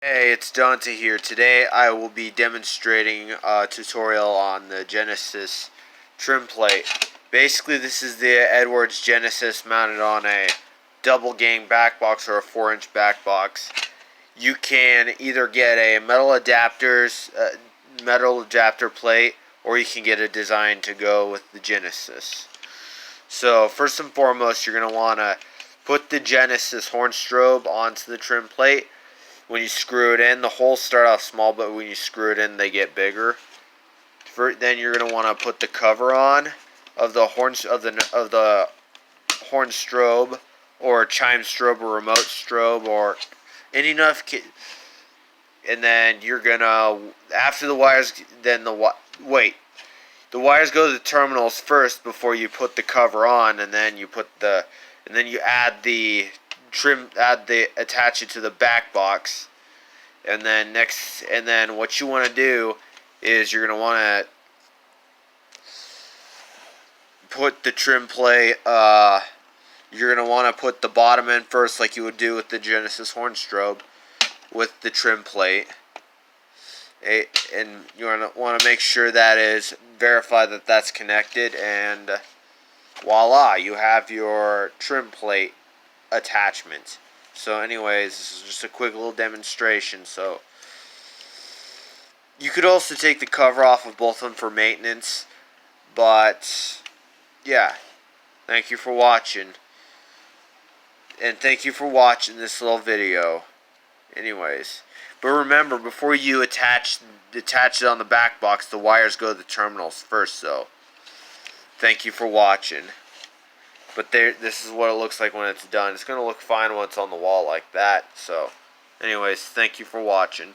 Hey, it's Dante here. Today I will be demonstrating a tutorial on the Genesis trim plate. Basically, this is the Edwards Genesis mounted on a double gang back box or a 4-inch back box. You can either get a metal adapter plate, or you can get a design to go with the Genesis. So first and foremost, you're going to want to put the Genesis horn strobe onto the trim plate. When you screw it in, the holes start off small, but when you screw it in, they get bigger. Then you're going to want to put the cover on of the horn strobe, or chime strobe, or remote strobe, or any enough. And then you're gonna, after the wires, the wires go to the terminals first before you put the cover on, and then you add the attach it to the back box. And then what you want to do is you're going to want to put the trim plate, you're going to want to put the bottom in first, like you would do with the Genesis horn strobe with the trim plate. And you want to make sure verify that that's connected, and voila, you have your trim plate attachment. So anyways, this is just a quick little demonstration. So you could also take the cover off of both of them for maintenance, but yeah, thank you for watching, and thank you for watching this little video. Anyways, but remember, before you attach it on the back box, the wires go to the terminals first. So thank you for watching. But this is what it looks like when it's done. It's going to look fine when it's on the wall like that. So anyways, thank you for watching.